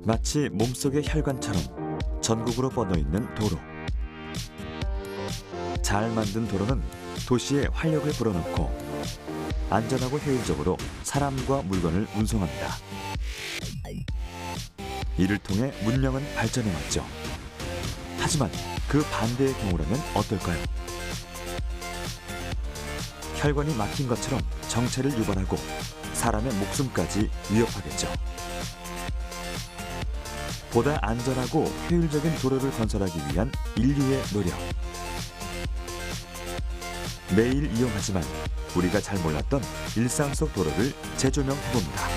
마치 몸속의 혈관처럼 전국으로 뻗어있는 도로. 잘 만든 도로는 도시에 활력을 불어넣고 안전하고 효율적으로 사람과 물건을 운송합니다. 이를 통해 문명은 발전해왔죠. 하지만 그 반대의 경우라면 어떨까요? 혈관이 막힌 것처럼 정체를 유발하고 사람의 목숨까지 위협하겠죠. 보다 안전하고 효율적인 도로를 건설하기 위한 인류의 노력. 매일 이용하지만 우리가 잘 몰랐던 일상 속 도로를 재조명해봅니다.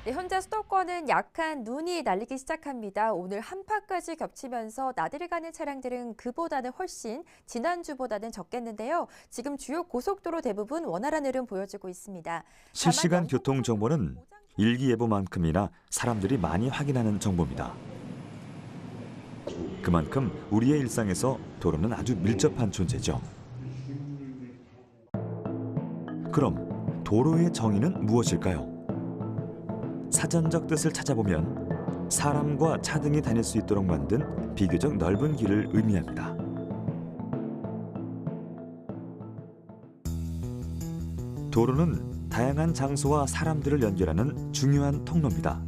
네, 현재 수도권은 약한 눈이 날리기 시작합니다. 오늘 한파까지 겹치면서 나들이 가는 차량들은 그보다는 훨씬 지난주보다는 적겠는데요. 지금 주요 고속도로 대부분 원활한 흐름 보여지고 있습니다. 실시간 교통 정보는 일기예보만큼이나 사람들이 많이 확인하는 정보입니다. 그만큼 우리의 일상에서 도로는 아주 밀접한 존재죠. 그럼 도로의 정의는 무엇일까요? 사전적 뜻을 찾아보면 사람과 차 등이 다닐 수 있도록 만든 비교적 넓은 길을 의미합니다. 도로는 다양한 장소와 사람들을 연결하는 중요한 통로입니다.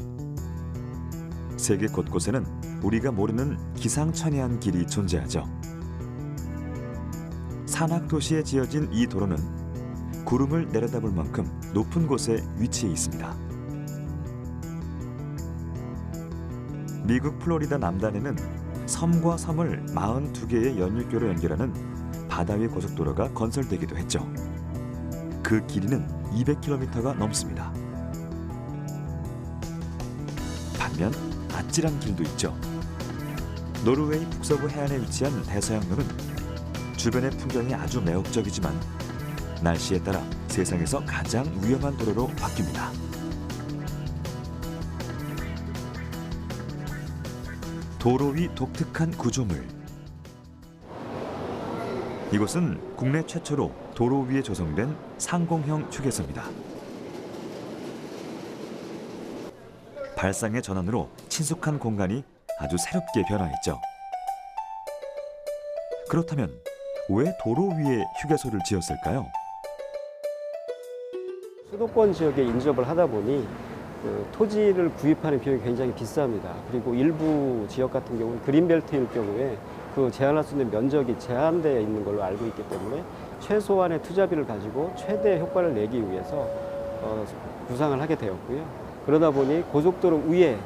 세계 곳곳에는 우리가 모르는 기상천외한 길이 존재하죠. 산악도시에 지어진 이 도로는 구름을 내려다볼 만큼 높은 곳에 위치해 있습니다. 미국 플로리다 남단에는 섬과 섬을 42개의 연륙교로 연결하는 바다 위 고속도로가 건설되기도 했죠. 그 길이는 200km가 넘습니다. 반면 아찔한 길도 있죠. 노르웨이 북서부 해안에 위치한 대서양로는 주변의 풍경이 아주 매혹적이지만 날씨에 따라 세상에서 가장 위험한 도로로 바뀝니다. 도로 위 독특한 구조물. 이곳은 국내 최초로 도로 위에 조성된 상공형 휴게소입니다. 발상의 전환으로 친숙한 공간이 아주 새롭게 변화했죠. 그렇다면 왜 도로 위에 휴게소를 지었을까요? 수도권 지역에 인접을 하다 보니 토지를 구입하는 비용이 굉장히 비쌉니다. 그리고 일부 지역 같은 경우는 그린벨트일 경우에 그 제한할 수 있는 면적이 제한되어 있는 걸로 알고 있기 때문에 최소한의 투자비를 가지고 최대 효과를 내기 위해서 구상을 하게 되었고요. 그러다 보니 고속도로 위에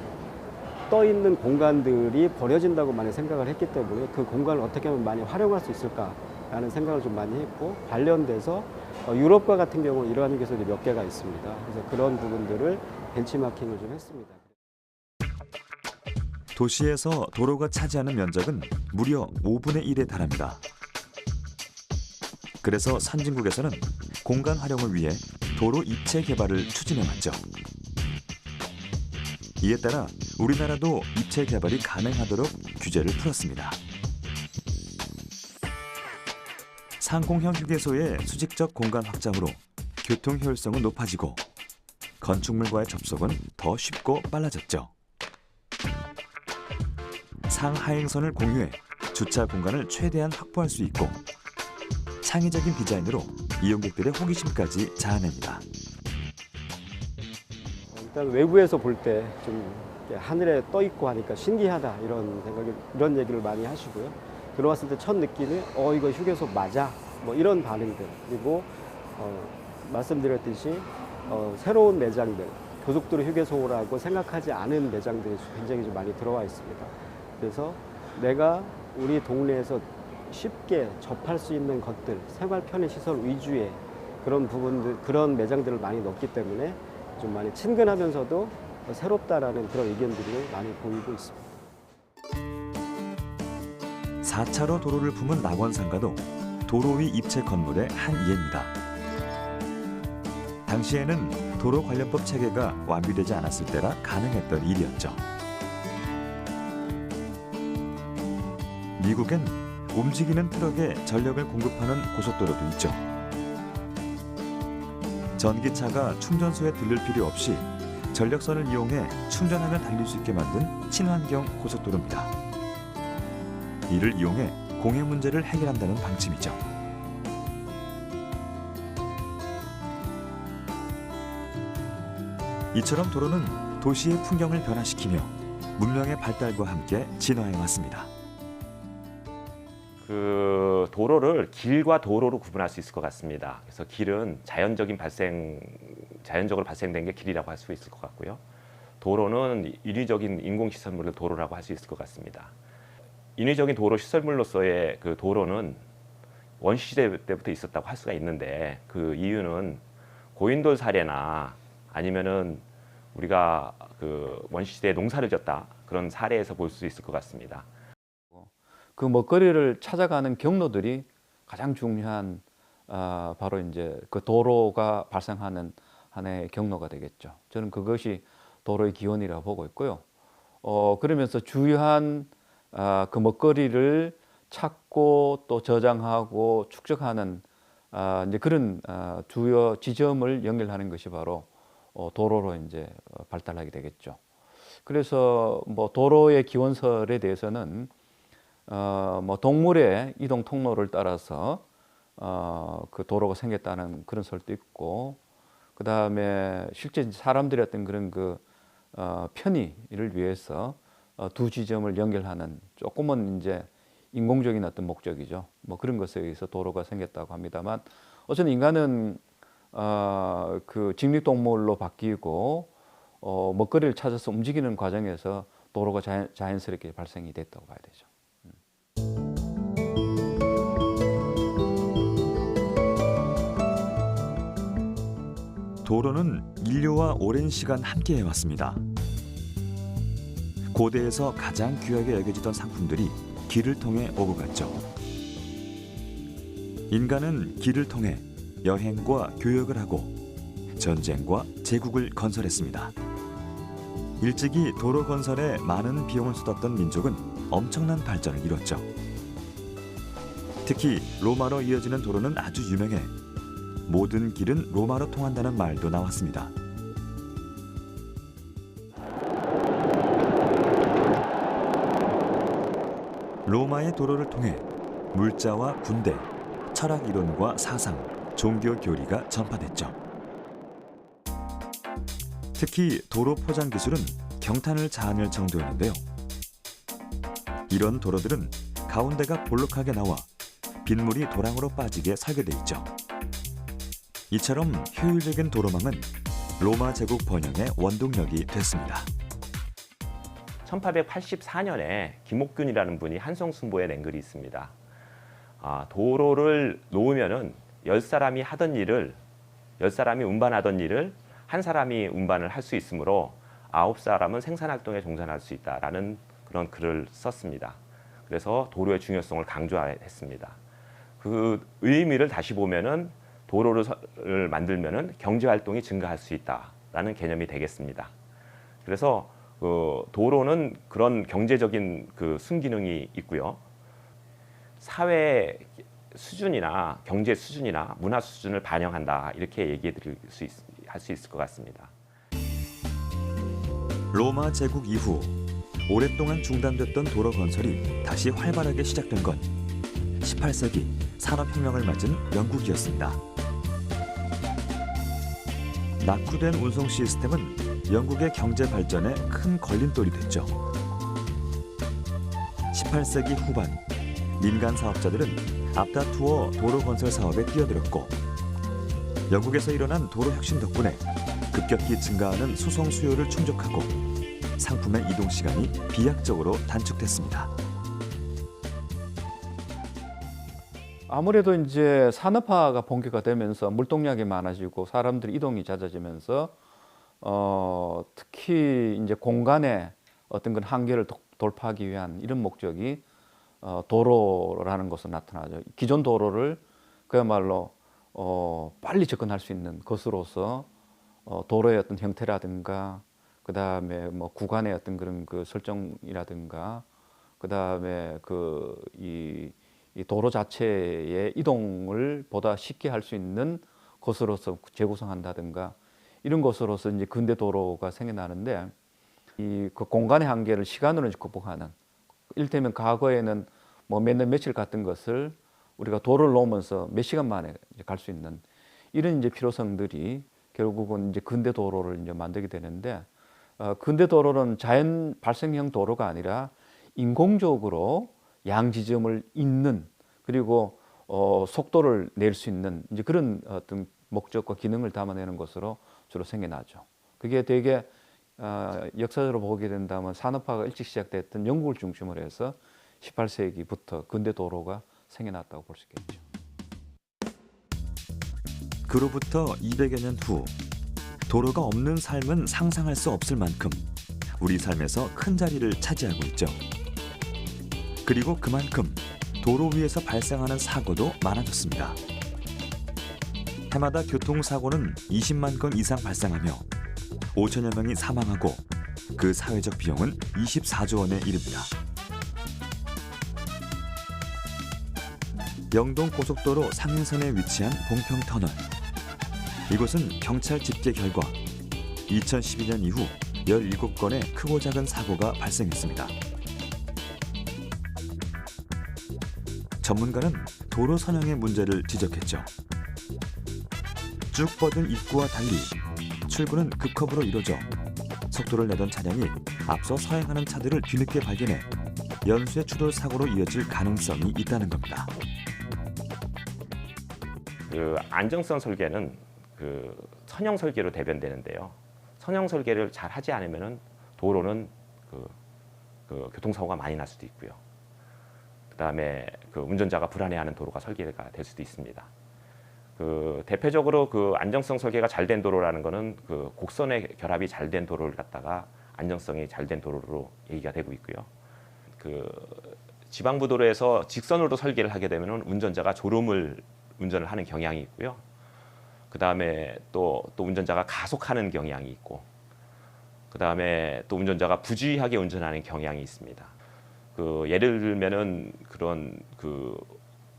떠 있는 공간들이 버려진다고 많이 생각을 했기 때문에 그 공간을 어떻게 하면 많이 활용할 수 있을까라는 생각을 좀 많이 했고, 관련돼서 유럽과 같은 경우는 이러한 휴게소들이 몇 개가 있습니다. 그래서 그런 부분들을 벤치마킹을 좀 했습니다. 도시에서 도로가 차지하는 면적은 무려 5분의 1에 달합니다. 그래서 선진국에서는 공간 활용을 위해 도로 입체 개발을 추진해왔죠. 이에 따라 우리나라도 입체 개발이 가능하도록 규제를 풀었습니다. 상공형 휴게소의 수직적 공간 확장으로 교통 효율성은 높아지고 건축물과의 접속은 더 쉽고 빨라졌죠. 상하행선을 공유해 주차 공간을 최대한 확보할 수 있고 창의적인 디자인으로 이용객들의 호기심까지 자아냅니다. 일단 외부에서 볼 때 좀 하늘에 떠 있고 하니까 신기하다 이런 얘기를 많이 하시고요. 들어왔을 때 첫 느낌이 이거 휴게소 맞아? 뭐 이런 반응들. 그리고 말씀드렸듯이 새로운 매장들, 고속도로 휴게소라고 생각하지 않은 매장들이 굉장히 좀 많이 들어와 있습니다. 그래서 내가 우리 동네에서 쉽게 접할 수 있는 것들, 생활 편의 시설 위주의 그런 부분들, 그런 매장들을 많이 넣기 때문에 좀 많이 친근하면서도 새롭다라는 그런 의견들이 많이 보이고 있습니다. 4차로 도로를 품은 낙원상가도 도로 위 입체 건물의 한 예입니다. 당시에는 도로 관련법 체계가 완비되지 않았을 때라 가능했던 일이었죠. 미국엔 움직이는 트럭에 전력을 공급하는 고속도로도 있죠. 전기차가 충전소에 들를 필요 없이 전력선을 이용해 충전하며 달릴 수 있게 만든 친환경 고속도로입니다. 이를 이용해 공해 문제를 해결한다는 방침이죠. 이처럼 도로는 도시의 풍경을 변화시키며 문명의 발달과 함께 진화해 왔습니다. 그 도로를 길과 도로로 구분할 수 있을 것 같습니다. 그래서 길은 자연적으로 발생된 게 길이라고 할 수 있을 것 같고요. 도로는 인위적인 인공시설물을 도로라고 할 수 있을 것 같습니다. 인위적인 도로 시설물로서의 그 도로는 원시시대 때부터 있었다고 할 수가 있는데, 그 이유는 고인돌 사례나 아니면은 우리가 그 원시시대에 농사를 졌다 그런 사례에서 볼 수 있을 것 같습니다. 그 먹거리를 찾아가는 경로들이 가장 중요한 바로 이제 그 도로가 발생하는 하나의 경로가 되겠죠. 저는 그것이 도로의 기원이라고 보고 있고요. 그러면서 주요한 그 먹거리를 찾고 또 저장하고 축적하는 이제 그런 주요 지점을 연결하는 것이 바로 도로로 이제 발달하게 되겠죠. 그래서 뭐 도로의 기원설에 대해서는 뭐 동물의 이동 통로를 따라서 그 도로가 생겼다는 그런 설도 있고, 그 다음에 실제 사람들의 어떤 그런 그 편의를 위해서 두 지점을 연결하는 조금은 이제 인공적인 어떤 목적이죠. 뭐 그런 것에 의해서 도로가 생겼다고 합니다만, 어쨌든 인간은 그 직립동물로 바뀌고 먹거리를 찾아서 움직이는 과정에서 도로가 자연스럽게 발생이 됐다고 봐야 되죠. 도로는 인류와 오랜 시간 함께 해왔습니다. 고대에서 가장 귀하게 여겨지던 상품들이 길을 통해 오고 갔죠. 인간은 길을 통해 여행과 교역을 하고 전쟁과 제국을 건설했습니다. 일찍이 도로 건설에 많은 비용을 쏟았던 민족은 엄청난 발전을 이뤘죠. 특히 로마로 이어지는 도로는 아주 유명해 모든 길은 로마로 통한다는 말도 나왔습니다. 로마의 도로를 통해 물자와 군대, 철학 이론과 사상, 종교 교리가 전파됐죠. 특히 도로 포장 기술은 경탄을 자아낼 정도였는데요. 이런 도로들은 가운데가 볼록하게 나와 빗물이 도랑으로 빠지게 설계돼 있죠. 이처럼 효율적인 도로망은 로마 제국 번영의 원동력이 됐습니다. 1884년에 김옥균이라는 분이 한성순보에 낸 글이 있습니다. 도로를 놓으면은 10사람이 운반하던 일을 한 사람이 운반을 할 수 있으므로 9사람은 생산활동에 종사할 수 있다라는 그런 글을 썼습니다. 그래서 도로의 중요성을 강조했습니다. 그 의미를 다시 보면은 도로를 만들면은 경제활동이 증가할 수 있다라는 개념이 되겠습니다. 그래서 도로는 그런 경제적인 그 순기능이 있고요. 사회 수준이나 경제 수준이나 문화 수준을 반영한다, 이렇게 얘기해 드릴 할 수 있을 것 같습니다. 로마 제국 이후 오랫동안 중단됐던 도로 건설이 다시 활발하게 시작된 건 18세기 산업혁명을 맞은 영국이었습니다. 낙후된 운송 시스템은 영국의 경제 발전에 큰 걸림돌이 됐죠. 18세기 후반 민간 사업자들은 앞다투어 도로 건설 사업에 뛰어들었고, 영국에서 일어난 도로 혁신 덕분에 급격히 증가하는 수송 수요를 충족하고 상품의 이동 시간이 비약적으로 단축됐습니다. 아무래도 이제 산업화가 본격화 되면서 물동량이 많아지고 사람들 이동이 잦아지면서 특히 이제 공간의 어떤 그 한계를 돌파하기 위한 이런 목적이 도로라는 것으로 나타나죠. 기존 도로를 그야말로 빨리 접근할 수 있는 것으로서 도로의 어떤 형태라든가, 그 다음에 뭐 구간의 어떤 그런 그 설정이라든가, 그 다음에 이 이 도로 자체의 이동을 보다 쉽게 할 수 있는 것으로서 재구성한다든가 이런 것으로서 이제 근대 도로가 생겨나는데 이 그 공간의 한계를 시간으로 극복하는 이를테면 과거에는 뭐 몇 년 며칠 갔던 것을 우리가 도로를 놓으면서 몇 시간 만에 갈 수 있는 이런 이제 필요성들이 결국은 이제 근대 도로를 이제 만들게 되는데 근대 도로는 자연 발생형 도로가 아니라 인공적으로 양 지점을 잇는 그리고 속도를 낼 수 있는 이제 그런 어떤 목적과 기능을 담아내는 것으로 주로 생겨나죠. 그게 되게 역사적으로 보게 된다면 산업화가 일찍 시작됐던 영국을 중심으로 해서 18세기부터 근대 도로가 생겨났다고 볼 수 있겠죠. 그로부터 200여 년 후 도로가 없는 삶은 상상할 수 없을 만큼 우리 삶에서 큰 자리를 차지하고 있죠. 그리고 그만큼 도로 위에서 발생하는 사고도 많아졌습니다. 해마다 교통사고는 20만 건 이상 발생하며 5천여 명이 사망하고 그 사회적 비용은 24조 원에 이릅니다. 영동 고속도로 상인선에 위치한 봉평터널. 이곳은 경찰 집계 결과 2012년 이후 17건의 크고 작은 사고가 발생했습니다. 전문가는 도로 선형의 문제를 지적했죠. 쭉 뻗은 입구와 달리 출구는 급커브로 이루어져 속도를 내던 차량이 앞서 서행하는 차들을 뒤늦게 발견해 연쇄 추돌 사고로 이어질 가능성이 있다는 겁니다. 그 안정성 설계는 그 선형 설계로 대변되는데요. 선형 설계를 잘 하지 않으면은 도로는 그 교통사고가 많이 날 수도 있고요. 그다음에 그 운전자가 불안해하는 도로가 설계가 될 수도 있습니다. 그 대표적으로 그 안정성 설계가 잘 된 도로라는 거는 그 곡선의 결합이 잘 된 도로를 갖다가 안정성이 잘 된 도로로 얘기가 되고 있고요. 그 지방부 도로에서 직선으로 설계를 하게 되면은 운전자가 졸음을 운전을 하는 경향이 있고요. 그 다음에 또 운전자가 가속하는 경향이 있고, 그 다음에 또 운전자가 부주의하게 운전하는 경향이 있습니다. 그 예를 들면은 그런 그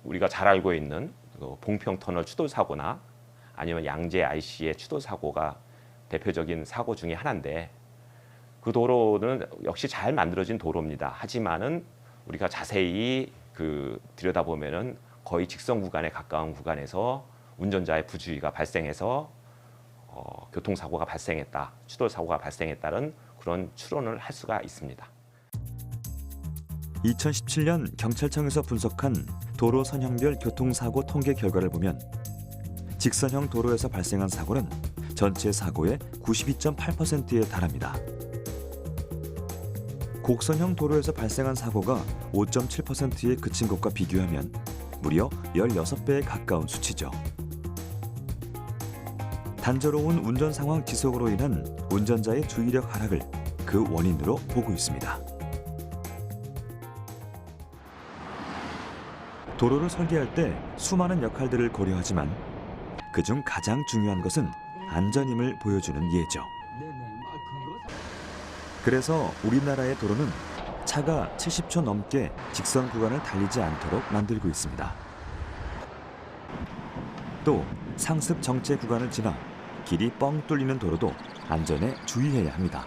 우리가 잘 알고 있는 그 봉평터널 추돌 사고나 아니면 양재 IC의 추돌 사고가 대표적인 사고 중에 하나인데, 그 도로는 역시 잘 만들어진 도로입니다. 하지만은 우리가 자세히 그 들여다보면은 거의 직선 구간에 가까운 구간에서 운전자의 부주의가 발생해서 교통사고가 발생했다, 추돌사고가 발생했다는 그런 추론을 할 수가 있습니다. 2017년 경찰청에서 분석한 도로 선형별 교통사고 통계 결과를 보면 직선형 도로에서 발생한 사고는 전체 사고의 92.8%에 달합니다. 곡선형 도로에서 발생한 사고가 5.7%에 그친 것과 비교하면 무려 16배에 가까운 수치죠. 단조로운 운전 상황 지속으로 인한 운전자의 주의력 하락을 그 원인으로 보고 있습니다. 도로를 설계할 때 수많은 역할들을 고려하지만 그중 가장 중요한 것은 안전임을 보여주는 예죠. 그래서 우리나라의 도로는 차가 70초 넘게 직선 구간을 달리지 않도록 만들고 있습니다. 또 상습 정체 구간을 지나 길이 뻥 뚫리는 도로도 안전에 주의해야 합니다.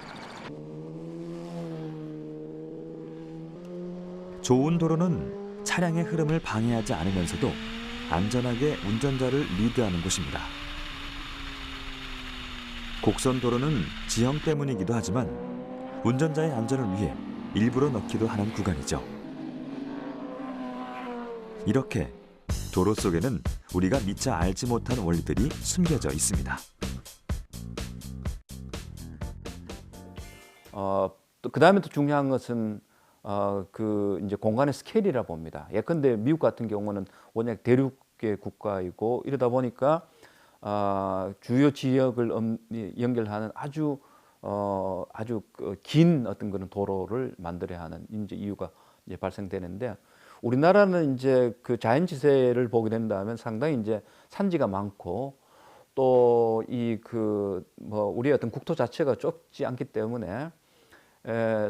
좋은 도로는 차량의 흐름을 방해하지 않으면서도 안전하게 운전자를 리드하는 곳입니다. 곡선 도로는 지형 때문이기도 하지만 운전자의 안전을 위해 일부러 넣기도 하는 구간이죠. 이렇게 도로 속에는 우리가 미처 알지 못한 원리들이 숨겨져 있습니다. 또 그다음에 또 중요한 것은 그 이제 공간의 스케일이라 봅니다. 예컨대 미국 같은 경우는 워낙 대륙의 국가이고 이러다 보니까 주요 지역을 연결하는 아주 긴 어떤 그런 도로를 만들어야 하는 이제 이유가 이제 발생되는데, 우리나라는 이제 그 자연지세를 보게 된다면 상당히 이제 산지가 많고 또 이 그 뭐 우리의 어떤 국토 자체가 좁지 않기 때문에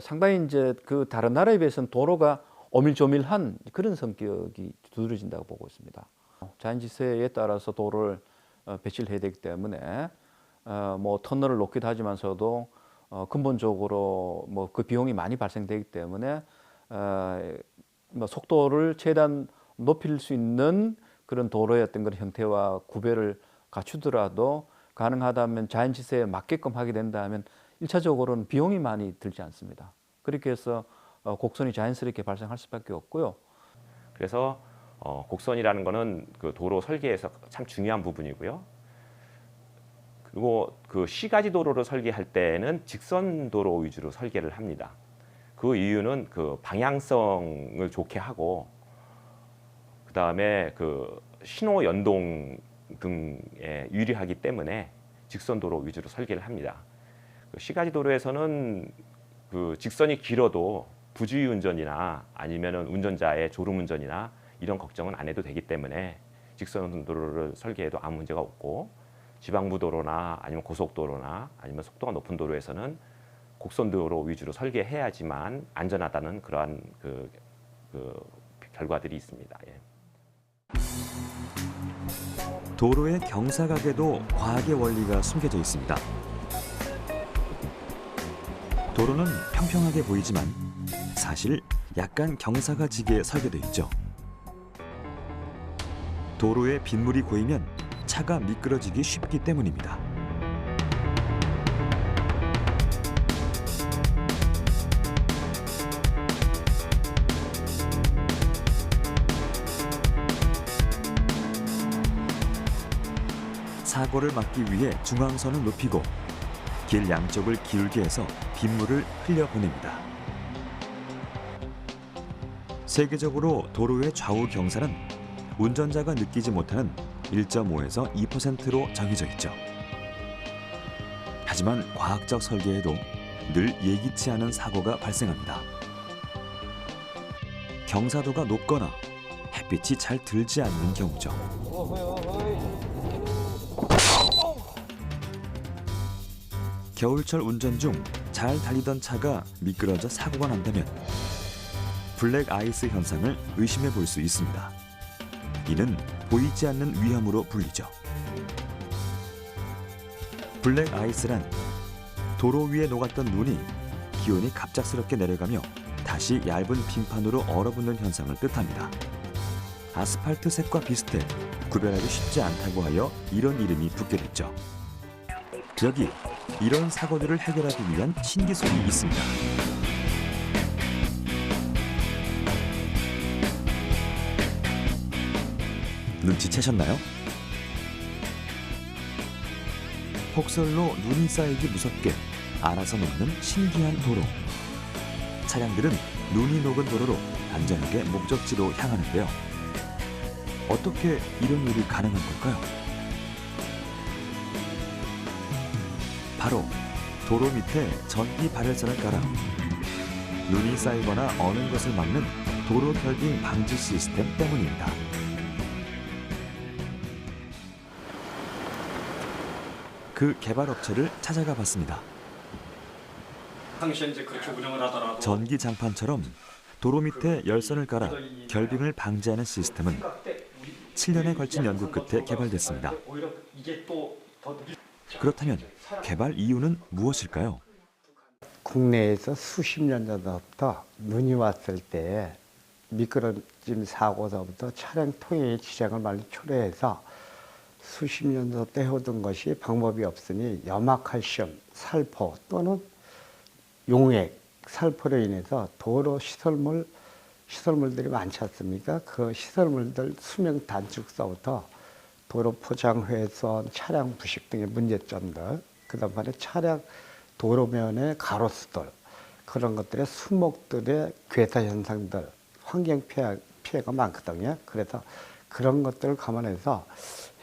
상당히 이제 그 다른 나라에 비해서는 도로가 오밀조밀한 그런 성격이 두드러진다고 보고 있습니다. 자연지세에 따라서 도로를 배치를 해야 되기 때문에 뭐 터널을 놓기도 하지만서도 근본적으로 뭐 그 비용이 많이 발생되기 때문에 뭐 속도를 최대한 높일 수 있는 그런 도로의 어떤 그런 형태와 구별을 갖추더라도 가능하다면 자연지세에 맞게끔 하게 된다면 1차적으로는 비용이 많이 들지 않습니다. 그렇게 해서 곡선이 자연스럽게 발생할 수밖에 없고요. 그래서 곡선이라는 거는 그 도로 설계에서 참 중요한 부분이고요. 그리고 그 시가지 도로를 설계할 때는 직선 도로 위주로 설계를 합니다. 그 이유는 그 방향성을 좋게 하고 그다음에 그 신호 연동 등에 유리하기 때문에 직선 도로 위주로 설계를 합니다. 그 시가지 도로에서는 그 직선이 길어도 부주의 운전이나 아니면은 운전자의 졸음 운전이나 이런 걱정은 안 해도 되기 때문에 직선 도로를 설계해도 아무 문제가 없고 지방부 도로나 아니면 고속도로나 아니면 속도가 높은 도로에서는 곡선 도로 위주로 설계해야지만 안전하다는 그러한 그 결과들이 있습니다. 예. 도로의 경사각에도 과학의 원리가 숨겨져 있습니다. 도로는 평평하게 보이지만 사실 약간 경사가 지게 설계돼 있죠. 도로에 빗물이 고이면 차가 미끄러지기 쉽기 때문입니다. 사고를 막기 위해 중앙선을 높이고 길 양쪽을 기울게 해서 빗물을 흘려보냅니다. 세계적으로 도로의 좌우 경사는 운전자가 느끼지 못하는 1.5에서 2%로 정해져 있죠. 하지만 과학적 설계에도 늘 예기치 않은 사고가 발생합니다. 경사도가 높거나 햇빛이 잘 들지 않는 경우죠. 겨울철 운전 중 잘 달리던 차가 미끄러져 사고가 난다면 블랙 아이스 현상을 의심해 볼 수 있습니다. 이는 보이지 않는 위험으로 불리죠. 블랙 아이스란 도로 위에 녹았던 눈이 기온이 갑작스럽게 내려가며 다시 얇은 빙판으로 얼어붙는 현상을 뜻합니다. 아스팔트 색과 비슷해 구별하기 쉽지 않다고 하여 이런 이름이 붙게 됐죠. 여기 이런 사고들을 해결하기 위한 신기술이 있습니다. 눈치채셨나요? 폭설로 눈이 쌓이기 무섭게 알아서 녹는 신기한 도로. 차량들은 눈이 녹은 도로로 안전하게 목적지로 향하는데요. 어떻게 이런 일이 가능한 걸까요? 바로 도로 밑에 전기 발열선을 깔아 눈이 쌓이거나 어는 것을 막는 도로 결빙 방지 시스템 때문입니다. 그 개발 업체를 찾아가 봤습니다. 당시에 이제 그렇게 운영을 하더라도 전기 장판처럼 도로 밑에 열선을 깔아 결빙을 방지하는 시스템은 7년에 걸친 연구 끝에 개발됐습니다. 그렇다면 개발 이유는 무엇일까요? 국내에서 수십 년 전부터 눈이 왔을 때 미끄러짐 사고서부터 차량 통행 지장을 많이 초래해서 수십 년부터 해오던 것이 방법이 없으니 염화칼슘, 살포 또는 용액, 살포로 인해서 도로 시설물들이 많지 않습니까? 그 시설물들 수명 단축서부터 도로 포장 훼손, 차량 부식 등의 문제점들, 그다음에 차량 도로면의 가로수들, 그런 것들의 수목들의 괴사 현상들, 환경 피해가 많거든요. 그래서 그런 것들을 감안해서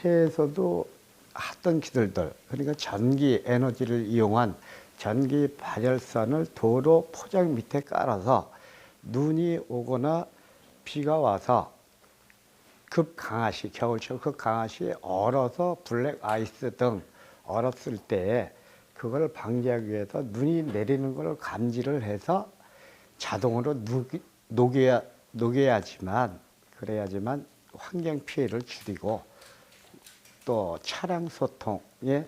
해에서도 하던 기술들, 그러니까 전기 에너지를 이용한 전기 발열선을 도로 포장 밑에 깔아서 눈이 오거나 비가 와서 급강하시, 겨울철 급강하시 얼어서 블랙 아이스 등 얼었을 때 그걸 방지하기 위해서 눈이 내리는 걸 감지를 해서 자동으로 녹여야지만 그래야지만 환경 피해를 줄이고 또 차량 소통에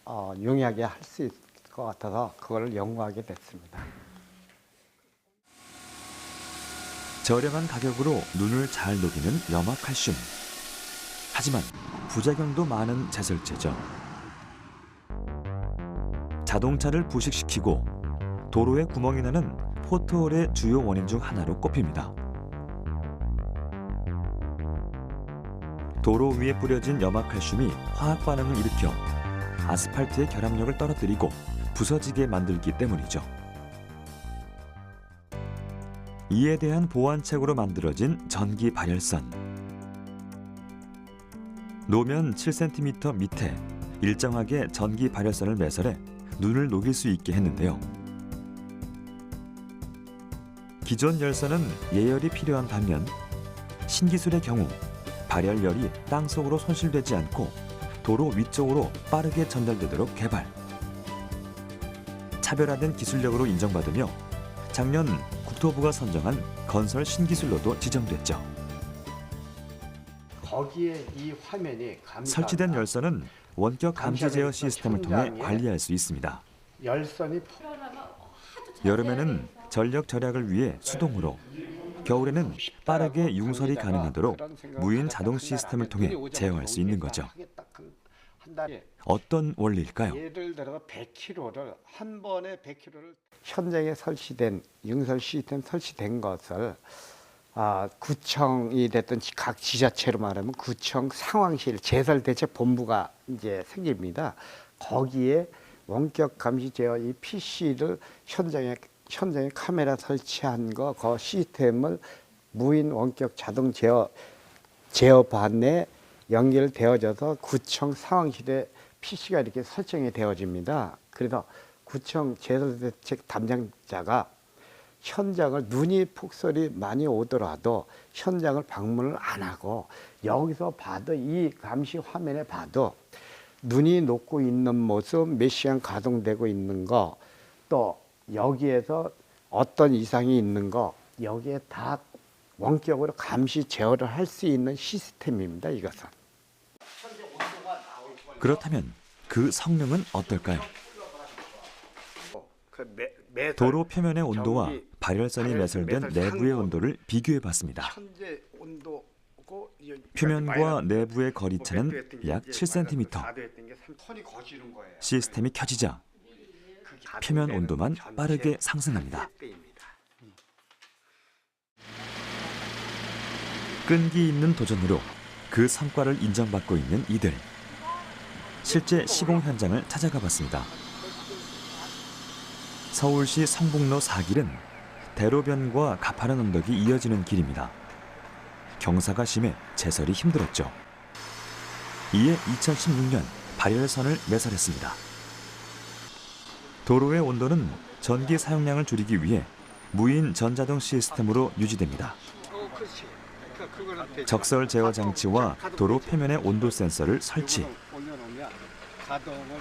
용이하게 할 수 있을 것 같아서 그걸 연구하게 됐습니다. 저렴한 가격으로 눈을 잘 녹이는 염화칼슘. 하지만 부작용도 많은 제설제죠. 자동차를 부식시키고 도로에 구멍이 나는 포트홀의 주요 원인 중 하나로 꼽힙니다. 도로 위에 뿌려진 염화칼슘이 화학 반응을 일으켜 아스팔트의 결합력을 떨어뜨리고 부서지게 만들기 때문이죠. 이에 대한 보완책으로 만들어진 전기 발열선. 노면 7cm 밑에 일정하게 전기 발열선을 매설해 눈을 녹일 수 있게 했는데요. 기존 열선은 예열이 필요한 반면 신기술의 경우 발열열이 땅속으로 손실되지 않고 도로 위쪽으로 빠르게 전달되도록 개발. 차별화된 기술력으로 인정받으며 작년 국토부가 선정한 건설 신기술로도 지정됐죠. 거기에 이 화면이 설치된 열선은 원격 감지 제어 시스템을 통해 관리할 수 있습니다. 열선이 여름에는 전력 절약을 위해 수동으로, 겨울에는 빠르게 융설이 가능하도록 무인 자동 시스템을 통해 제어할 수 있는 거죠. 어떤 원리일까요? 예를 들어 100kg를 한 번에 100kg를 현장에 설치된 융설 시스템 설치된 것을 구청이 됐든 각 지자체로 말하면 구청 상황실 제설대책본부가 이제 생깁니다. 거기에 원격 감시 제어 이 PC를 현장에 카메라 설치한 거 그 시스템을 무인 원격 자동 제어반에 연결되어져서 구청 상황실에 PC가 이렇게 설정이 되어집니다. 그래서 구청 제설대책 담당자가 현장을 눈이 폭설이 많이 오더라도 현장을 방문을 안 하고 여기서 봐도 이 감시 화면에 봐도 눈이 녹고 있는 모습, 몇 시간 가동되고 있는 거, 또 여기에서 어떤 이상이 있는 거 여기에 다 원격으로 감시 제어를 할 수 있는 시스템입니다. 이것은. 그렇다면 그 성능은 어떨까요? 도로 표면의 온도와 발열선이 매설된 내부의 온도를 비교해봤습니다. 표면과 내부의 거리차는 약 7cm. 시스템이 켜지자 표면 온도만 빠르게 상승합니다. 끈기 있는 도전으로 그 성과를 인정받고 있는 이들. 실제 시공 현장을 찾아가 봤습니다. 서울시 성북로 4길은 대로변과 가파른 언덕이 이어지는 길입니다. 경사가 심해 제설이 힘들었죠. 이에 2016년 발열선을 매설했습니다. 도로의 온도는 전기 사용량을 줄이기 위해 무인 전자동 시스템으로 유지됩니다. 적설 제어 장치와 도로 표면의 온도 센서를 설치.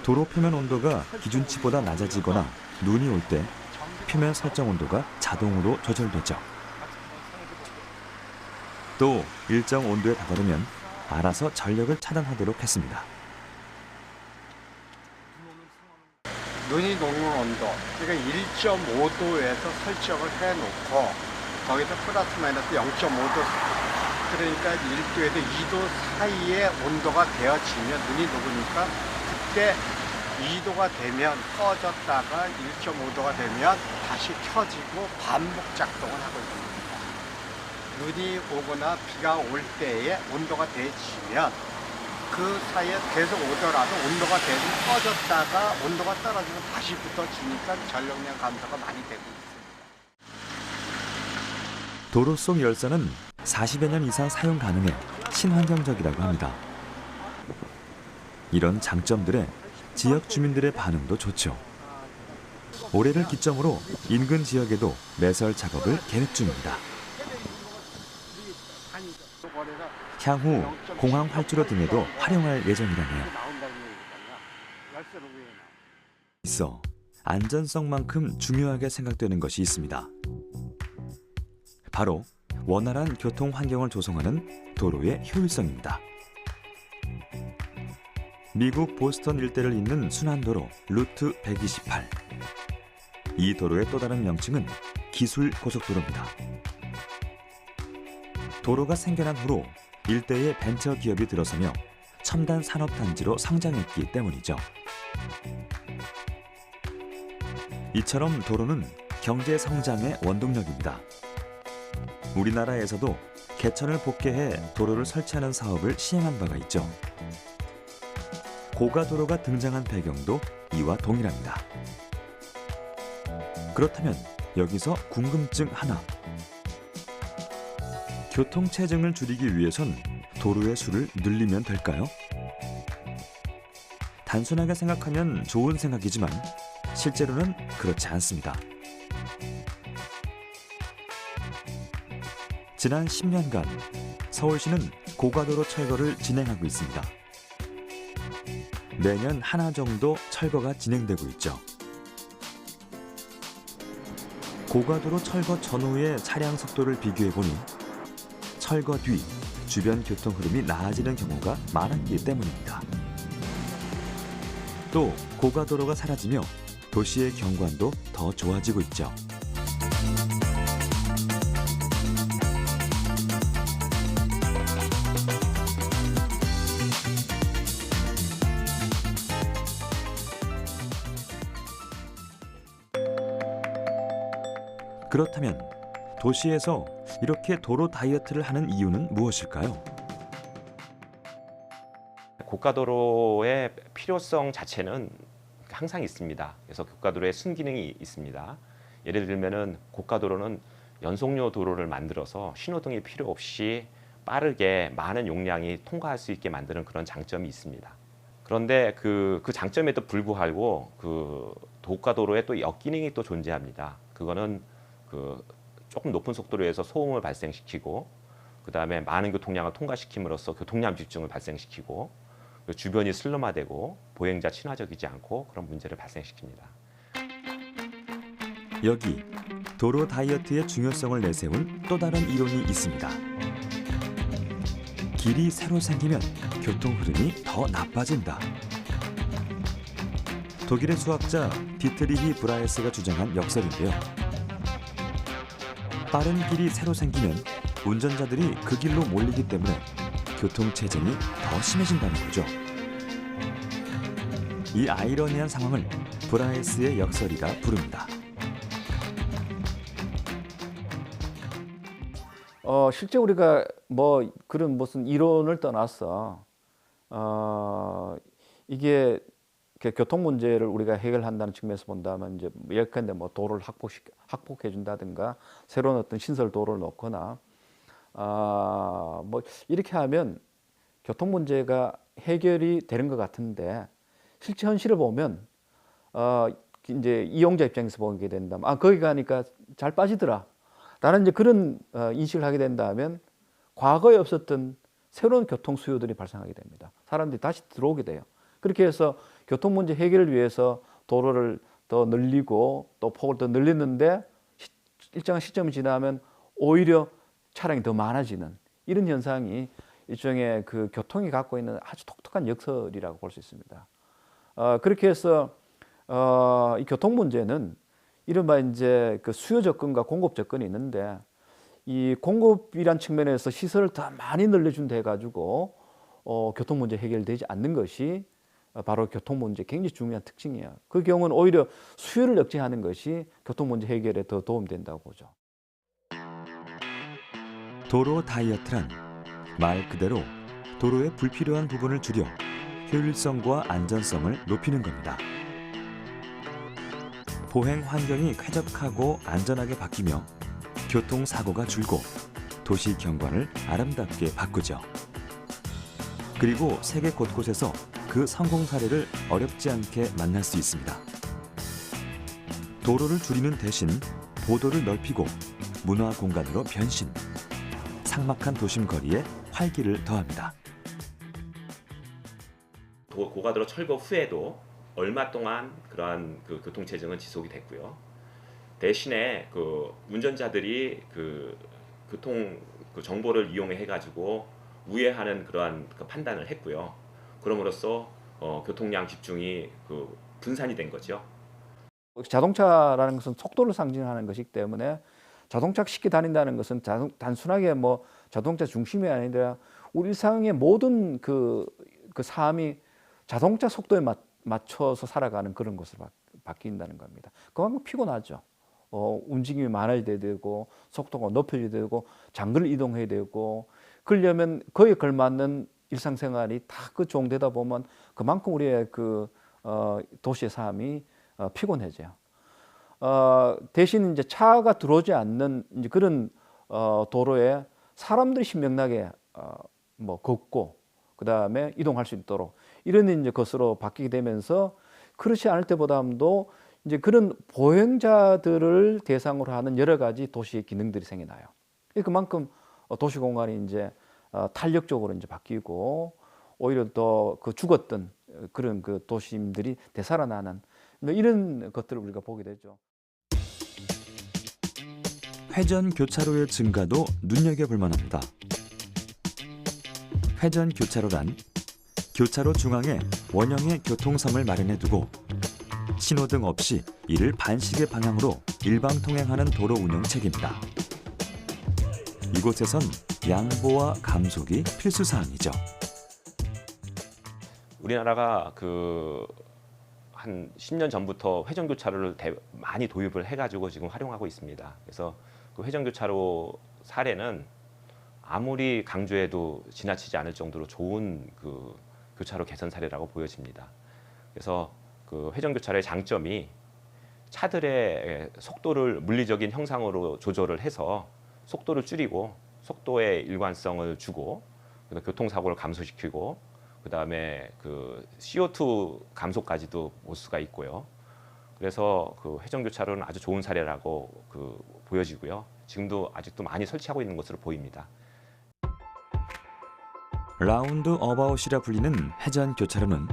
도로 표면 온도가 기준치보다 낮아지거나 눈이 올 때 표면 설정 온도가 자동으로 조절되죠. 또 일정 온도에 다다르면 알아서 전력을 차단하도록 했습니다. 눈이 녹는 온도, 그러니까 1.5도에서 설정을 해놓고 거기서 플러스 마이너스 0.5도, 그러니까 1도에서 2도 사이에 온도가 되어지면 눈이 녹으니까 그때 2도가 되면 꺼졌다가 1.5도가 되면 다시 켜지고 반복 작동을 하고 있습니다. 눈이 오거나 비가 올 때에 온도가 되지면 그 사이에 계속 오더라도 온도가 되면 꺼졌다가 온도가 떨어지면 다시 붙어지니까 전력량 감소가 많이 되고 있습니다. 도로 속 열선은 40여 년 이상 사용 가능해 친환경적이라고 합니다. 이런 장점들에 지역 주민들의 반응도 좋죠. 올해를 기점으로 인근 지역에도 매설 작업을 계획 중입니다. 향후 공항 활주로 등에도 활용할 예정이라네요. 있어 안전성만큼 중요하게 생각되는 것이 있습니다. 바로 원활한 교통 환경을 조성하는 도로의 효율성입니다. 미국 보스턴 일대를 잇는 순환도로 루트 128. 이 도로의 또 다른 명칭은 기술고속도로입니다. 도로가 생겨난 후로 일대에 벤처 기업이 들어서며 첨단 산업단지로 성장했기 때문이죠. 이처럼 도로는 경제 성장의 원동력입니다. 우리나라에서도 개천을 복개해 도로를 설치하는 사업을 시행한 바가 있죠. 고가도로가 등장한 배경도 이와 동일합니다. 그렇다면 여기서 궁금증 하나. 교통체증을 줄이기 위해선 도로의 수를 늘리면 될까요? 단순하게 생각하면 좋은 생각이지만 실제로는 그렇지 않습니다. 지난 10년간 서울시는 고가도로 철거를 진행하고 있습니다. 매년 하나 정도 철거가 진행되고 있죠. 고가도로 철거 전후의 차량 속도를 비교해보니 철거 뒤 주변 교통 흐름이 나아지는 경우가 많았기 때문입니다. 또 고가도로가 사라지며 도시의 경관도 더 좋아지고 있죠. 그렇다면 도시에서 이렇게 도로 다이어트를 하는 이유는 무엇일까요? 고가도로의 필요성 자체는 항상 있습니다. 그래서 고가도로에 순기능이 있습니다. 예를 들면은 고가도로는 연속료 도로를 만들어서 신호등이 필요 없이 빠르게 많은 용량이 통과할 수 있게 만드는 그런 장점이 있습니다. 그런데 그 장점에도 불구하고 그 고가도로에 또 역기능이 또 존재합니다. 그거는 조금 높은 속도로에서 소음을 발생시키고 그 다음에 많은 교통량을 통과시킴으로써 교통량 집중을 발생시키고 주변이 슬럼화되고 보행자 친화적이지 않고 그런 문제를 발생시킵니다. 여기 도로 다이어트의 중요성을 내세운 또 다른 이론이 있습니다. 길이 새로 생기면 교통 흐름이 더 나빠진다. 독일의 수학자 디트리히 브라헤스가 주장한 역설인데요. 빠른 길이 새로 생기면 운전자들이 그 길로 몰리기 때문에 교통체증이 더 심해진다는 거죠. 이 아이러니한 상황을 브라헤스의 역설이라 부릅니다. 실제 우리가 뭐 그런 무슨 이론을 떠나서 이게 교통 문제를 우리가 해결한다는 측면에서 본다면 이제 예컨대 뭐 도로를 확보해 준다든가 새로운 어떤 신설 도로를 놓거나 뭐 이렇게 하면 교통 문제가 해결이 되는 것 같은데 실제 현실을 보면 이제 이용자 입장에서 보게 된다면 거기 가니까 잘 빠지더라. 나는 이제 그런 인식을 하게 된다면 과거에 없었던 새로운 교통 수요들이 발생하게 됩니다. 사람들이 다시 들어오게 돼요. 그렇게 해서 교통 문제 해결을 위해서 도로를 더 늘리고 또 폭을 더 늘리는데 일정한 시점이 지나면 오히려 차량이 더 많아지는 이런 현상이 일종의 그 교통이 갖고 있는 아주 독특한 역설이라고 볼 수 있습니다. 그렇게 해서 이 교통 문제는 이른바 이제 그 수요 접근과 공급 접근이 있는데 이 공급이란 측면에서 시설을 더 많이 늘려준 데 가지고 교통 문제 해결되지 않는 것이 바로 교통 문제 굉장히 중요한 특징이에요. 그 경우는 오히려 수요를 억제하는 것이 교통 문제 해결에 더 도움된다고 보죠. 도로 다이어트란 말 그대로 도로의 불필요한 부분을 줄여 효율성과 안전성을 높이는 겁니다. 보행 환경이 쾌적하고 안전하게 바뀌며 교통사고가 줄고 도시 경관을 아름답게 바꾸죠. 그리고 세계 곳곳에서 그 성공 사례를 어렵지 않게 만날 수 있습니다. 도로를 줄이는 대신 보도를 넓히고 문화 공간으로 변신, 삭막한 도심 거리에 활기를 더합니다. 고가도로 철거 후에도 얼마 동안 그러한 그 교통체증은 지속이 됐고요. 대신에 그 운전자들이 그 교통 그 정보를 이용해 가지고 우회하는 그러한 그 판단을 했고요. 그럼으로써 교통량 집중이 그 분산이 된 거죠. 자동차라는 것은 속도를 상징하는 것이기 때문에 자동차 쉽게 다닌다는 것은 단순하게 뭐 자동차 중심이 아니라 우리 일상의 모든 그 삶이 자동차 속도에 맞춰서 살아가는 그런 것으로 바뀐다는 겁니다. 그만큼 피곤하죠. 움직임이 많아야 되고 속도가 높여야 되고 장거리 이동해야 되고 그러려면 그에 걸맞는 일상생활이 다 그 조정되다 보면 그만큼 우리의 도시의 삶이 피곤해져요. 대신 이제 차가 들어오지 않는 이제 그런 도로에 사람들이 신명나게 뭐 걷고 그 다음에 이동할 수 있도록 이런 이제 것으로 바뀌게 되면서 그렇지 않을 때보다도 이제 그런 보행자들을 대상으로 하는 여러 가지 도시의 기능들이 생겨나요. 그만큼 도시 공간이 이제 탄력적으로 이제 바뀌고 오히려 더 그 죽었던 그런 그 도심들이 되살아나는 이런 것들을 우리가 보게 되죠. 회전 교차로의 증가도 눈여겨볼 만합니다. 회전 교차로란 교차로 중앙에 원형의 교통섬을 마련해 두고 신호등 없이 이를 반시계 방향으로 일방통행하는 도로 운영책입니다. 이곳에선 양보와 감속이 필수 사항이죠. 우리나라가 한 10년 전부터 회전 교차로를 많이 도입을 해가지고 지금 활용하고 있습니다. 그래서 그 회전 교차로 사례는 아무리 강조해도 지나치지 않을 정도로 좋은 그 교차로 개선 사례라고 보여집니다. 그래서 그 회전 교차로의 장점이 차들의 속도를 물리적인 형상으로 조절을 해서 속도를 줄이고 속도의 일관성을 주고 교통사고를 감소시키고 그다음에 그 CO2 감소까지도 볼 수가 있고요. 그래서 그 회전 교차로는 아주 좋은 사례라고 보여지고요. 지금도 아직도 많이 설치하고 있는 것으로 보입니다. 라운드 어바웃이라 불리는 회전 교차로는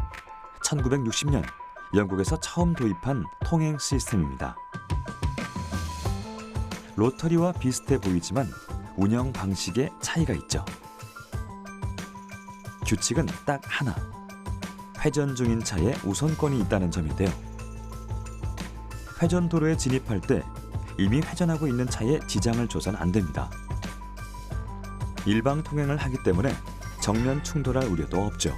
1960년 영국에서 처음 도입한 통행 시스템입니다. 로터리와 비슷해 보이지만 운영 방식에 차이가 있죠. 규칙은 딱 하나. 회전 중인 차에 우선권이 있다는 점인데요. 회전 도로에 진입할 때 이미 회전하고 있는 차에 지장을 줘선 안 됩니다. 일방 통행을 하기 때문에 정면 충돌할 우려도 없죠.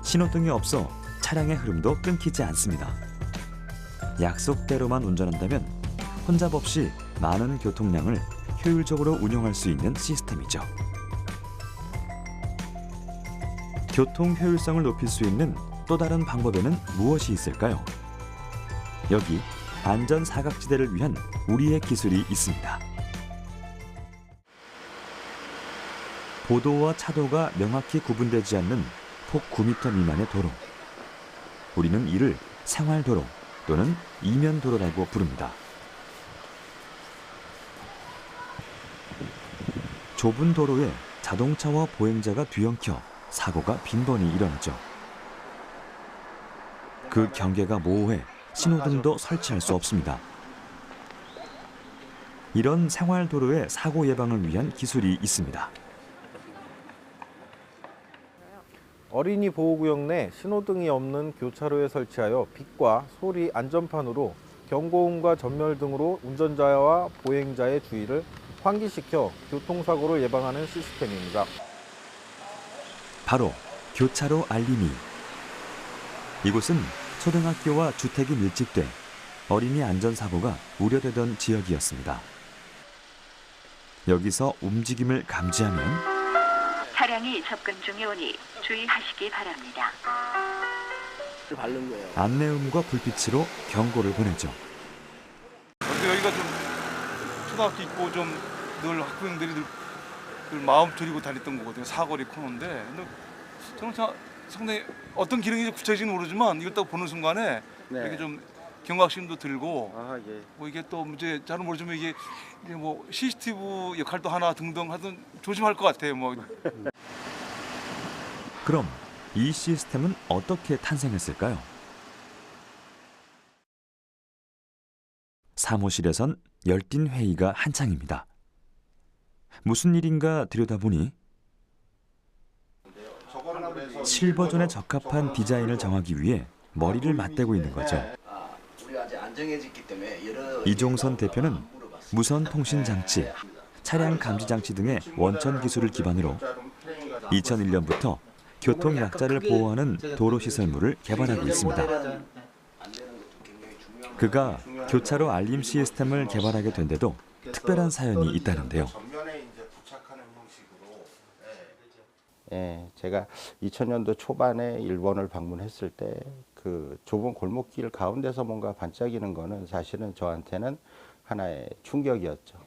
신호등이 없어 차량의 흐름도 끊기지 않습니다. 약속대로만 운전한다면 혼잡 없이 많은 교통량을 효율적으로 운영할 수 있는 시스템이죠. 교통 효율성을 높일 수 있는 또 다른 방법에는 무엇이 있을까요? 여기 안전 사각지대를 위한 우리의 기술이 있습니다. 보도와 차도가 명확히 구분되지 않는 폭 9m 미만의 도로. 우리는 이를 생활도로 또는 이면도로라고 부릅니다. 좁은 도로에 자동차와 보행자가 뒤엉켜 사고가 빈번히 일어나죠. 그 경계가 모호해 신호등도 설치할 수 없습니다. 이런 생활도로의 사고 예방을 위한 기술이 있습니다. 어린이 보호구역 내 신호등이 없는 교차로에 설치하여 빛과 소리 안전판으로 경고음과 전멸 등으로 운전자와 보행자의 주의를 환기시켜 교통사고를 예방하는 시스템입니다. 바로 교차로 알림이. 이곳은 초등학교와 주택이 밀집돼 어린이 안전사고가 우려되던 지역이었습니다. 여기서 움직임을 감지하면 차량이 접근 중에 오니 주의하시기 바랍니다. 안내음과 불빛으로 경고를 보내죠. 여기가 좀 초등학교 있고 좀 늘 학부형들이 늘 마음 졸이고 다녔던 거거든요. 사거리 코너인데 근데 저는 상당히 어떤 기능이 구체적인지 모르지만 이걸 딱 보는 순간에 이렇게 좀 경각심도 들고 뭐 이게 또 이제 잘은 모르지만 이게 뭐 CCTV 역할도 하나 등등 하여튼 조심할 것 같아요. 뭐. 그럼 이 시스템은 어떻게 탄생했을까요? 사무실에선 열띤 회의가 한창입니다. 무슨 일인가 들여다보니 실버존에 적합한 디자인을 정하기 위해 머리를 맞대고 있는 거죠. 이종선 대표는 무선 통신 장치, 차량 감지 장치 등의 원천 기술을 기반으로 2001년부터 교통 약자를 보호하는 도로 시설물을 개발하고 있습니다. 그가 교차로 알림 시스템을 개발하게 된 데도 특별한 사연이 있다는데요. 제가 2000년도 초반에 일본을 방문했을 때 그 좁은 골목길 가운데서 뭔가 반짝이는 거는 사실은 저한테는 하나의 충격이었죠.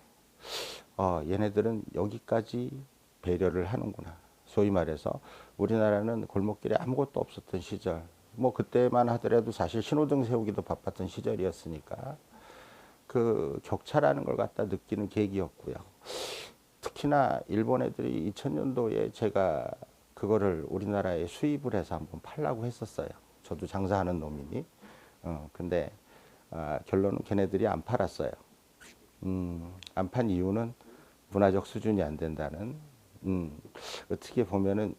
얘네들은 여기까지 배려를 하는구나. 소위 말해서 우리나라는 골목길에 아무것도 없었던 시절, 뭐 그때만 하더라도 사실 신호등 세우기도 바빴던 시절이었으니까 그 격차라는 걸 갖다 느끼는 계기였고요. 특히나 일본 애들이 2000년도에 제가 그거를 우리나라에 수입을 해서 한번 팔라고 했었어요. 저도 장사하는 놈이니. 근데 결론은 걔네들이 안 팔았어요. 안 판 이유는 문화적 수준이 안 된다는, 어떻게 보면은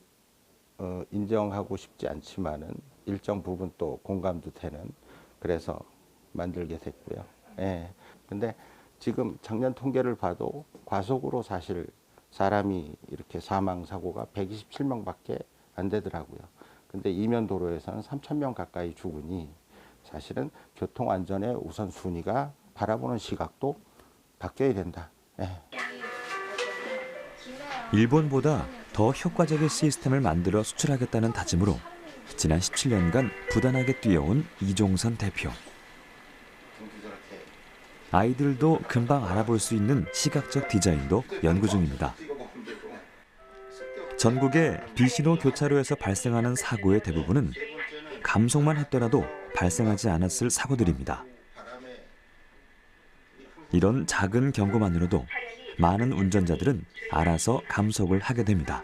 인정하고 싶지 않지만은 일정 부분 또 공감도 되는, 그래서 만들게 됐고요. 근데 지금 작년 통계를 봐도 과속으로 사실 사람이 이렇게 사망 사고가 127명밖에 안 되더라고요. 근데 이면 도로에서는 3,000명 가까이 죽으니 사실은 교통 안전의 우선순위가 바라보는 시각도 바뀌어야 된다. 일본보다 더 효과적인 시스템을 만들어 수출하겠다는 다짐으로 지난 17년간 부단하게 뛰어온 이종선 대표. 아이들도 금방 알아볼 수 있는 시각적 디자인도 연구 중입니다. 전국의 비신호 교차로에서 발생하는 사고의 대부분은 감속만 했더라도 발생하지 않았을 사고들입니다. 이런 작은 경고만으로도 많은 운전자들은 알아서 감속을 하게 됩니다.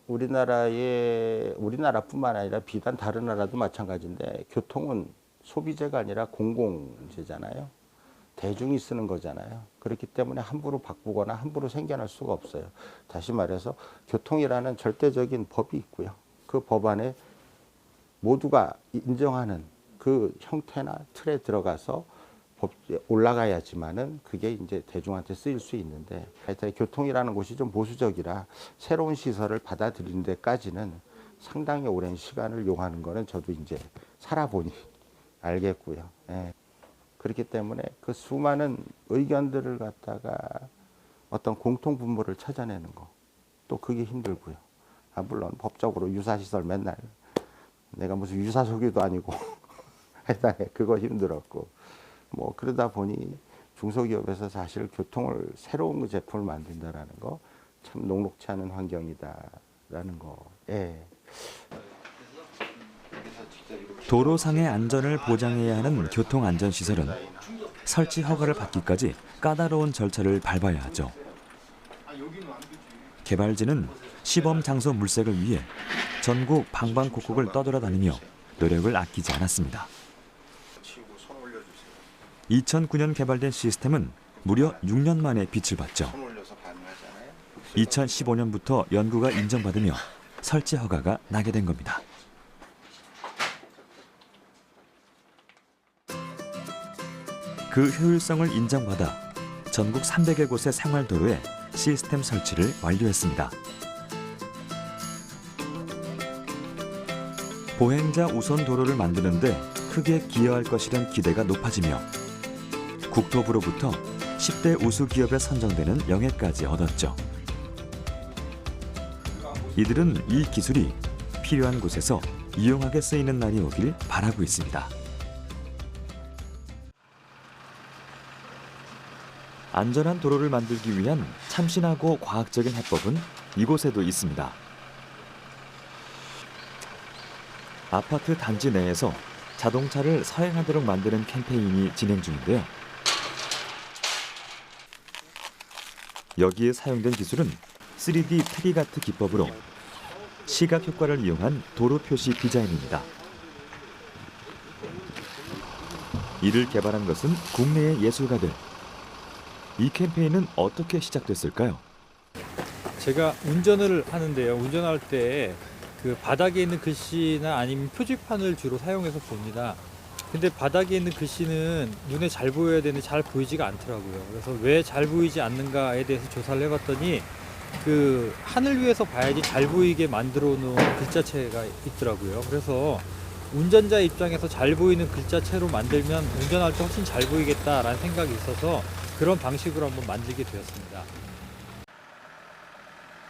우리나라뿐만 아니라 비단 다른 나라도 마찬가지인데 교통은 소비재가 아니라 공공재잖아요. 대중이 쓰는 거잖아요. 그렇기 때문에 함부로 바꾸거나 함부로 생겨날 수가 없어요. 다시 말해서 교통이라는 절대적인 법이 있고요. 그 법 안에 모두가 인정하는 그 형태나 틀에 들어가서 법에 올라가야지만은 그게 이제 대중한테 쓰일 수 있는데, 하여튼 교통이라는 곳이 좀 보수적이라 새로운 시설을 받아들이는 데까지는 상당히 오랜 시간을 요하는 거는 저도 이제 살아보니 알겠고요. 그렇기 때문에 그 수많은 의견들을 갖다가 어떤 공통 분모를 찾아내는 거, 또 그게 힘들고요. 물론 법적으로 유사시설 맨날 내가 무슨 유사소기도 아니고 하여튼 그거 힘들었고, 뭐 그러다 보니 중소기업에서 사실 교통을 새로운 제품을 만든다라는 거 참 녹록치 않은 환경이다라는 거. 도로상의 안전을 보장해야 하는 교통안전시설은 설치 허가를 받기까지 까다로운 절차를 밟아야 하죠. 개발진은 시범 장소 물색을 위해 전국 방방곡곡을 떠돌아다니며 노력을 아끼지 않았습니다. 2009년 개발된 시스템은 무려 6년 만에 빛을 봤죠. 2015년부터 연구가 인정받으며 설치 허가가 나게 된 겁니다. 그 효율성을 인정받아 전국 300여 곳의 생활도로에 시스템 설치를 완료했습니다. 보행자 우선 도로를 만드는데 크게 기여할 것이란 기대가 높아지며 국토부로부터 10대 우수 기업에 선정되는 영예까지 얻었죠. 이들은 이 기술이 필요한 곳에서 유용하게 쓰이는 날이 오길 바라고 있습니다. 안전한 도로를 만들기 위한 참신하고 과학적인 해법은 이곳에도 있습니다. 아파트 단지 내에서 자동차를 서행하도록 만드는 캠페인이 진행 중인데요. 여기에 사용된 기술은 3D 트리가트 기법으로 시각 효과를 이용한 도로 표시 디자인입니다. 이를 개발한 것은 국내의 예술가들. 이 캠페인은 어떻게 시작됐을까요? 제가 운전을 하는데요. 운전할 때 그 바닥에 있는 글씨나 아니면 표지판을 주로 사용해서 봅니다. 근데 바닥에 있는 글씨는 눈에 잘 보여야 되는데 잘 보이지가 않더라고요. 그래서 왜 잘 보이지 않는가에 대해서 조사를 해봤더니 그 하늘 위에서 봐야지 잘 보이게 만들어 놓은 글자체가 있더라고요. 그래서 운전자 입장에서 잘 보이는 글자체로 만들면 운전할 때 훨씬 잘 보이겠다라는 생각이 있어서 그런 방식으로 한번 만들게 되었습니다.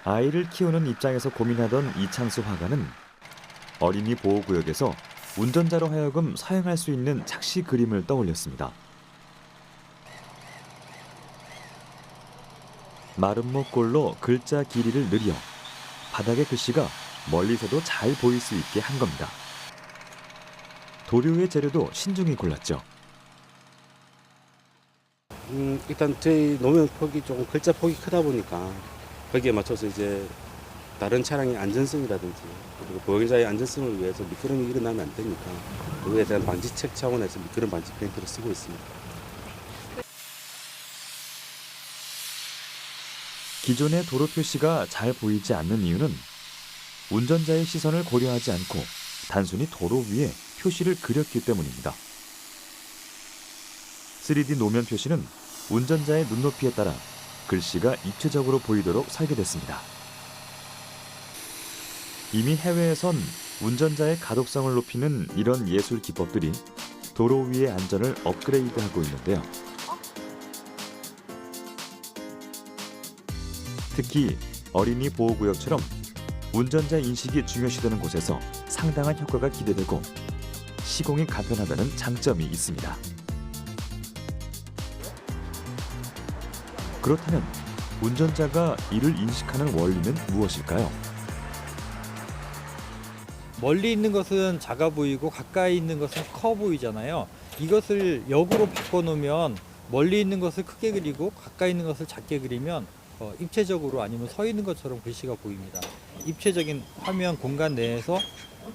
아이를 키우는 입장에서 고민하던 이창수 화가는 어린이 보호구역에서 운전자로 하여금 사용할 수 있는 착시 그림을 떠올렸습니다. 마름모꼴로 글자 길이를 늘려 바닥의 글씨가 멀리서도 잘 보일 수 있게 한 겁니다. 도료의 재료도 신중히 골랐죠. 일단 저희 노면 폭이 조금 글자 폭이 크다 보니까 거기에 맞춰서 이제 다른 차량의 안전성이라든지 그리고 보행자의 안전성을 위해서 미끄럼이 일어나면 안 되니까 그거에 대한 방지책 차원에서 미끄럼 방지 페인트를 쓰고 있습니다. 기존의 도로 표시가 잘 보이지 않는 이유는 운전자의 시선을 고려하지 않고 단순히 도로 위에 표시를 그렸기 때문입니다. 3D 노면 표시는 운전자의 눈높이에 따라 글씨가 입체적으로 보이도록 설계됐습니다. 이미 해외에선 운전자의 가독성을 높이는 이런 예술 기법들이 도로 위의 안전을 업그레이드하고 있는데요. 특히 어린이 보호구역처럼 운전자 인식이 중요시되는 곳에서 상당한 효과가 기대되고 시공이 간편하다는 장점이 있습니다. 그렇다면 운전자가 이를 인식하는 원리는 무엇일까요? 멀리 있는 것은 작아 보이고 가까이 있는 것은 커 보이잖아요. 이것을 역으로 바꿔놓으면 멀리 있는 것을 크게 그리고 가까이 있는 것을 작게 그리면 입체적으로 아니면 서 있는 것처럼 글씨가 보입니다. 입체적인 화면 공간 내에서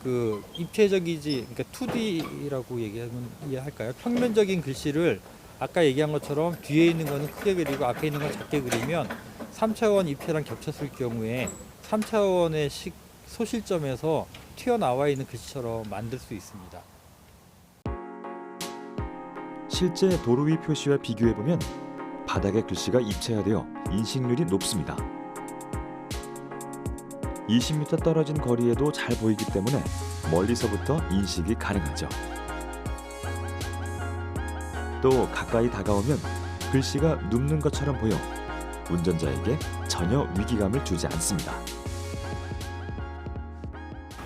그 입체적이지, 그러니까 2D라고 얘기하면 이해할까요? 평면적인 글씨를 아까 얘기한 것처럼 뒤에 있는 거는 크게 그리고 앞에 있는 건 작게 그리면 3차원 입체랑 겹쳤을 경우에 3차원의 소실점에서 튀어나와 있는 글씨처럼 만들 수 있습니다. 실제 도로 위 표시와 비교해보면 바닥의 글씨가 입체화되어 인식률이 높습니다. 20m 떨어진 거리에도 잘 보이기 때문에 멀리서부터 인식이 가능하죠. 또 가까이 다가오면 글씨가 눕는 것처럼 보여 운전자에게 전혀 위기감을 주지 않습니다.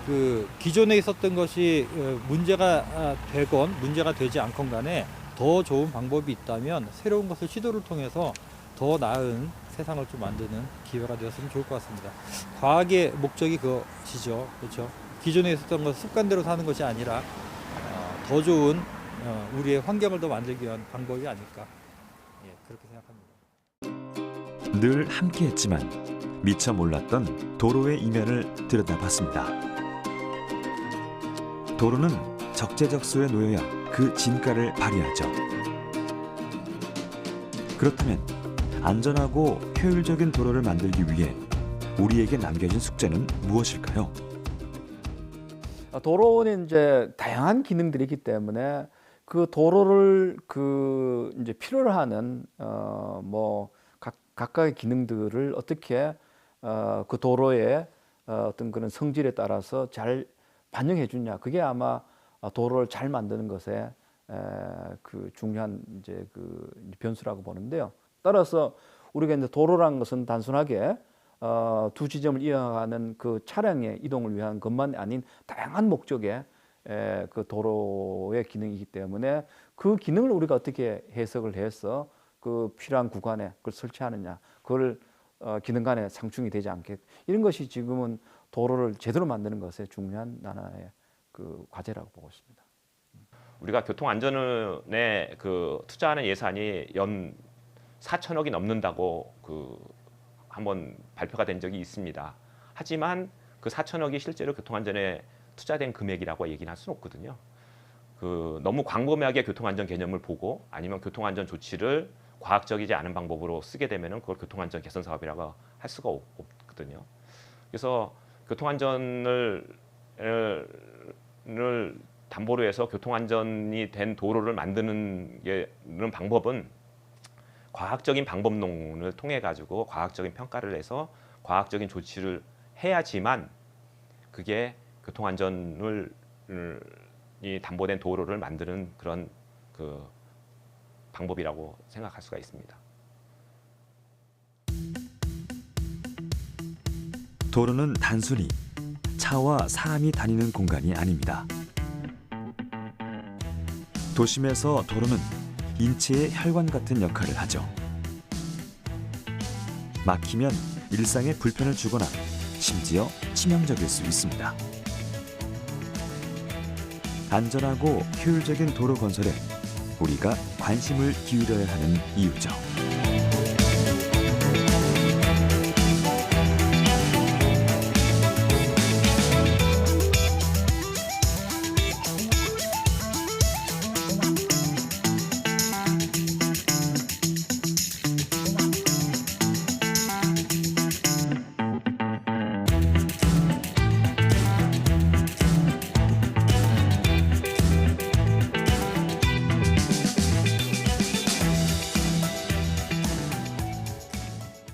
그 기존에 있었던 것이 문제가 되건 문제가 되지 않건 간에 더 좋은 방법이 있다면 새로운 것을 시도를 통해서 더 나은 세상을 좀 만드는 기회가 되었으면 좋을 것 같습니다. 과학의 목적이 그것이죠. 그렇죠? 기존에 있었던 것을 습관대로 사는 것이 아니라 더 좋은 우리의 환경을 더 만들기 위한 방법이 아닐까, 그렇게 생각합니다. 늘 함께했지만 미처 몰랐던 도로의 이면을 들여다봤습니다. 도로는 적재적소에 놓여야 그 진가를 발휘하죠. 그렇다면 안전하고 효율적인 도로를 만들기 위해 우리에게 남겨진 숙제는 무엇일까요? 도로는 이제 다양한 기능들이 있기 때문에 그 도로를 이제 필요로 하는 각각의 기능들을 어떻게 그 도로의 어떤 그런 성질에 따라서 잘 반영해 주냐, 그게 아마 도로를 잘 만드는 것에 그 중요한 이제 그 변수라고 보는데요. 따라서 우리가 이제 도로라는 것은 단순하게 두 지점을 이어가는 그 차량의 이동을 위한 것만 아닌 다양한 목적의 그 도로의 기능이기 때문에 그 기능을 우리가 어떻게 해석을 해서 그 필요한 구간에 그걸 설치하느냐, 그걸 기능 간에 상충이 되지 않게, 이런 것이 지금은 도로를 제대로 만드는 것에 중요한 하나의 그 과제라고 보고 있습니다. 우리가 교통 안전에 투자하는 예산이 연 4천억이 넘는다고 한번 발표가 된 적이 있습니다. 하지만 그 4천억이 실제로 교통 안전에 투자된 금액이라고 얘기는 할 수는 없거든요. 너무 광범위하게 교통안전 개념을 보고 아니면 교통안전 조치를 과학적이지 않은 방법으로 쓰게 되면은 그걸 교통안전 개선 사업이라고 할 수가 없거든요. 그래서 교통안전을 담보로 해서 교통안전이 된 도로를 만드는 방법은 과학적인 방법론을 통해 가지고 과학적인 평가를 해서 과학적인 조치를 해야지만 그게 교통안전을 이 담보된 도로를 만드는 그런 방법이라고 생각할 수가 있습니다. 도로는 단순히 차와 사람이 다니는 공간이 아닙니다. 도심에서 도로는 인체의 혈관 같은 역할을 하죠. 막히면 일상에 불편을 주거나 심지어 치명적일 수 있습니다. 안전하고 효율적인 도로 건설에 우리가 관심을 기울여야 하는 이유죠.